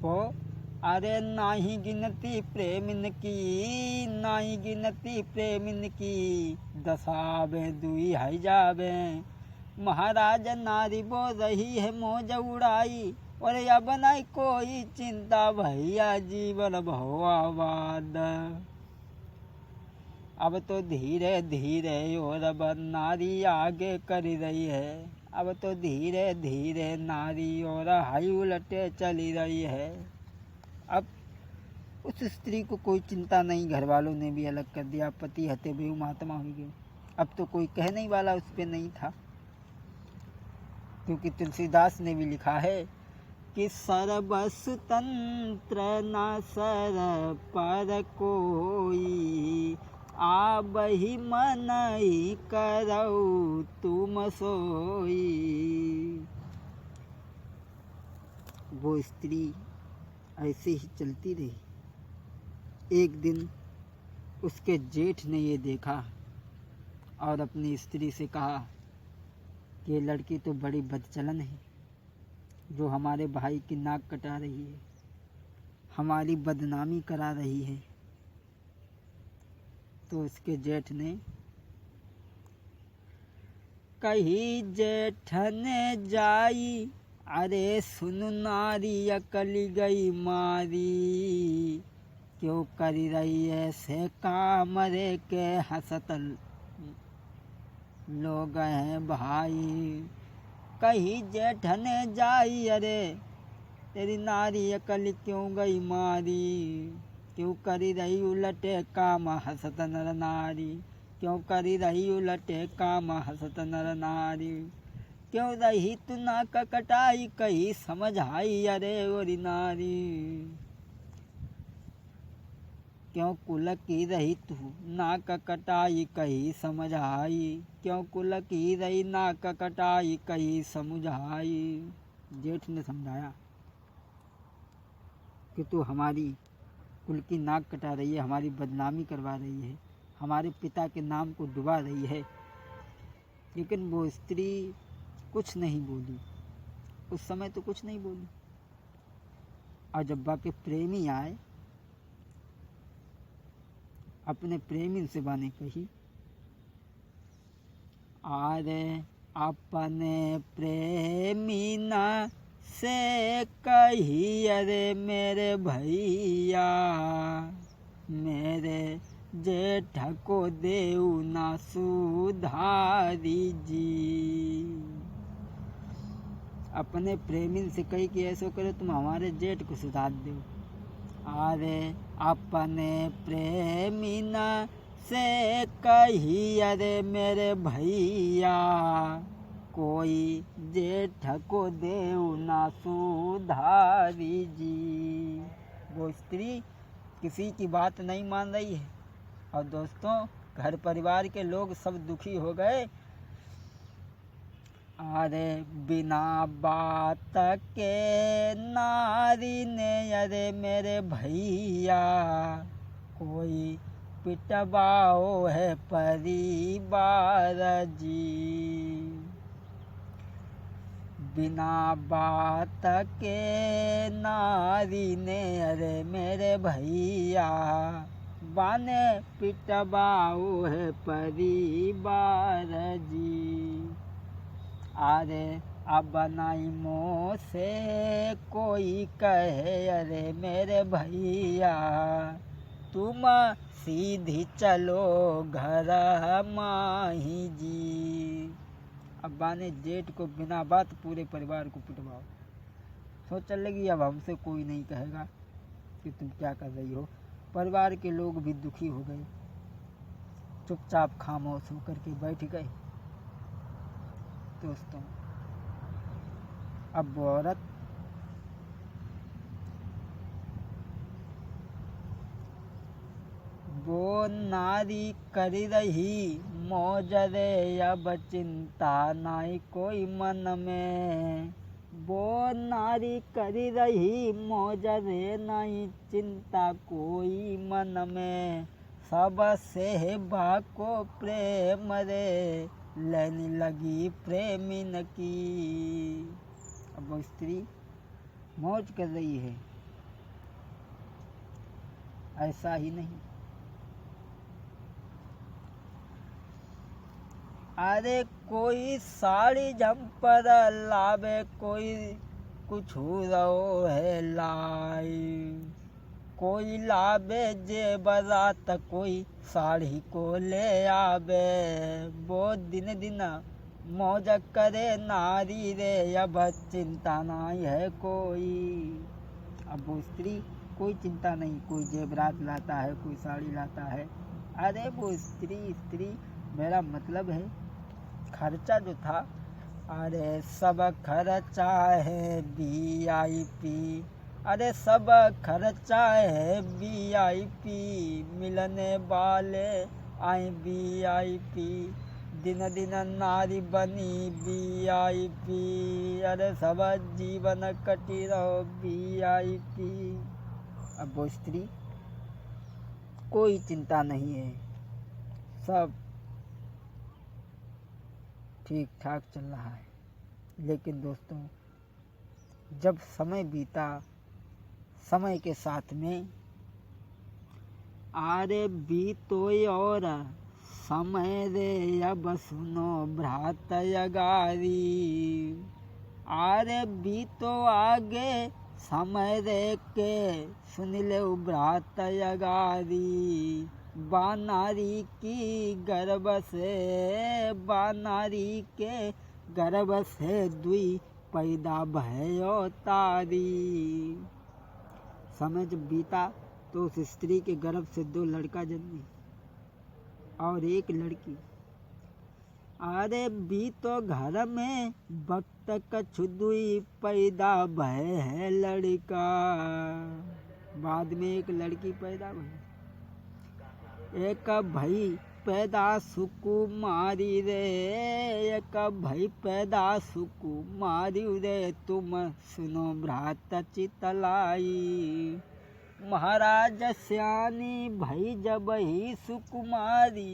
पो अरे नाही गिनती प्रेमिन की, नाही गिनती प्रेमिन की, दसावे दुई है जावे। महाराज नारी बो रही है मौज उड़ाई, और या बनाई कोई चिंता भैया जीवन भवाबाद। अब तो धीरे धीरे और अब नारी आगे कर रही है, अब तो धीरे धीरे नारी और हाई उलटे चली रही है। अब उस स्त्री को कोई चिंता नहीं, घर वालों ने भी अलग कर दिया, पति हते भी महात्मा हो गए। अब तो कोई कहने वाला उस पर नहीं था, क्योंकि तुलसीदास ने भी लिखा है कि सर्वस्वतंत्र न सर पर कोई, आबहि मनई करऊ तुम सोई। वो स्त्री ऐसे ही चलती रही। एक दिन उसके जेठ ने ये देखा और अपनी स्त्री से कहा कि ये लड़की तो बड़ी बदचलन है, जो हमारे भाई की नाक कटा रही है, हमारी बदनामी करा रही है। तो उसके जेठ ने कही जेठन जाई, अरे सुन नारी अकली गई मारी, क्यों करी रही ऐसे काम रे के हंसत लोग हैं भाई। कही जेठन जाई, अरे तेरी नारी अकल क्यों गई मारी, क्यों करी रही उलटे काम हंसत नर नारी, क्यों करी रही उलटे काम हंसत नर नारी। क्यों रही तू नाक कटाई कही समझाई, अरे ओरी नारी, क्यों कुल की रही तू नाक कटाई कही समझाई, क्यों कुल की रही नाक कटाई कही समझाई। जेठ ने समझाया कि तू हमारी कुल की नाक कटा रही है, हमारी बदनामी करवा रही है, हमारे पिता के नाम को डुबा रही है। लेकिन वो स्त्री कुछ नहीं बोली, उस समय तो कुछ नहीं बोली। और जब बाकी प्रेमी आए, अपने प्रेमी से बाने कही, आरे अपने प्रेमी ना से कही, अरे मेरे भैया मेरे जेठ को देऊ ना सुधारी जी। अपने प्रेमी से कही कि ऐसा करो तुम हमारे जेठ को सुधार दो। अरे अपने प्रेमी ना से कही, अरे मेरे भैया कोई जेठ को देऊ ना सुधारी जी। वो स्त्री किसी की बात नहीं मान रही है, और दोस्तों घर परिवार के लोग सब दुखी हो गए। अरे बिना बात के नारी ने, अरे मेरे भैया कोई पिटवाओ है परिवार जी। बिना बात के नारी ने, अरे मेरे भैया बाने पिटवाओ है परिवार जी। अरे अब बनाई मोह से कोई कहे, अरे मेरे भैया तुम सीधी चलो घर माही जी। अब्बा ने जेठ को बिना बात पूरे परिवार को पिटवाओ। सोचने लगी अब हमसे कोई नहीं कहेगा कि तुम क्या कर रही हो। परिवार के लोग भी दुखी हो गए, चुपचाप खामोश होकर के बैठ गए। दोस्तों अब वो औरत वो नारी कर रही मौज रे, अब चिंता नहीं कोई मन में। वो नारी कर रही मौज रे, नहीं चिंता कोई मन में। सब सेहबा को प्रेम रे, लेने लगी प्रेमिन की। अब वो स्त्री मौज कर रही है, ऐसा ही नहीं। अरे कोई साड़ी झंपर लावे, कोई कुछ रहो है लाई, कोई लावे जेबरात, कोई साड़ी को ले आवे। वो दिन दिन मौज करे नारी रे, अब चिंता नहीं है कोई। अब वो स्त्री कोई चिंता नहीं, कोई जेबरात लाता है, कोई साड़ी लाता है। अरे वो स्त्री मेरा मतलब है खर्चा जो था, अरे सब खर्चा है VIP, अरे सब खर्चा है VIP, मिलने वाले आए VIP, दिन दिन नारी बनी VIP, अरे सब जीवन कटी रहो VIP। अब वो स्त्री कोई चिंता नहीं है, सब ठीक ठाक चल रहा है। लेकिन दोस्तों, जब समय बीता, समय के साथ में आरे बीतो और समय रे, अब सुनो भ्रात अगारी, आरे बीतो आगे समय रे के, सुन ले भ्रात अगारी। बानारी की गर्भ से, बानारी के गर्भ से दुई पैदा भयो तारी। समय जब बीता तो उस स्त्री के गर्भ से 2 लड़का जन्मे और 1 लड़की। अरे बीतो घर में वक्त कछु दुई पैदा भय है लड़का, बाद में 1 लड़की पैदा भई। एक भई पैदा सुकुमारी रे, एक भई पैदा सुकुमारी रे, तुम सुनो भ्रात चितलाई। महाराज सियानी भई जब ही सुकुमारी,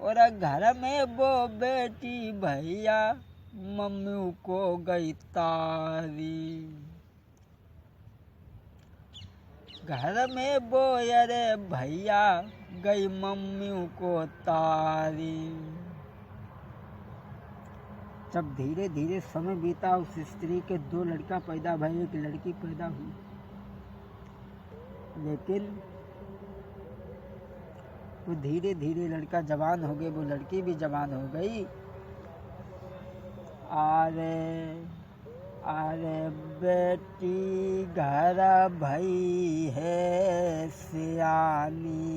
और घर में वो बेटी भैया मम्मी को गई तारी। घर में वो अरे भैया गई मम्मी को तारी। जब धीरे धीरे समय बीता, उस स्त्री के 2 लड़का पैदा भए, 1 लड़की पैदा हुई। लेकिन वो धीरे धीरे लड़का जवान हो गए, वो लड़की भी जवान हो गई। अरे बेटी घर भई है सियानी,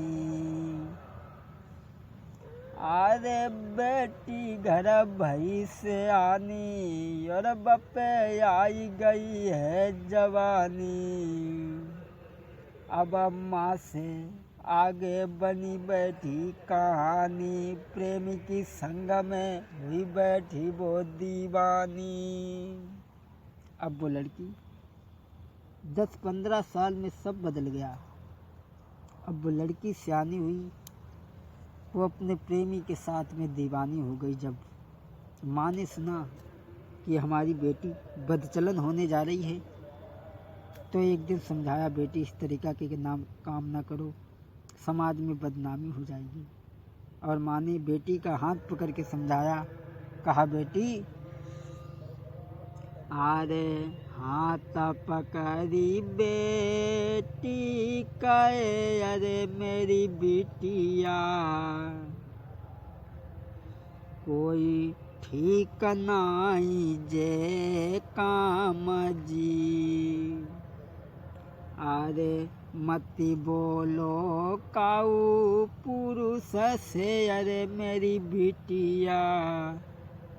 अरे बेटी घर भई सियानी, और बप्पे आई गई है जवानी। अब माँ से आगे बनी बैठी कहानी, प्रेमी की संग में हुई बैठी वो दीवानी। अब वो लड़की 10-15 साल में सब बदल गया। अब वो लड़की सियानी हुई, वो अपने प्रेमी के साथ में दीवानी हो गई। जब माँ ने सुना कि हमारी बेटी बदचलन होने जा रही है, तो एक दिन समझाया, बेटी इस तरीका के काम ना करो, समाज में बदनामी हो जाएगी। और माँ ने बेटी का हाथ पकड़ के समझाया, कहा बेटी, अरे हाथ पकड़ी बेटी कहे, अरे मेरी बिटिया, कोई ठीक नहीं जे काम जी। अरे मती बोलो काऊ पुरुष से, अरे मेरी बिटिया,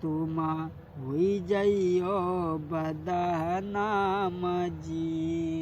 तुम हुई जइयो बदनाम जी।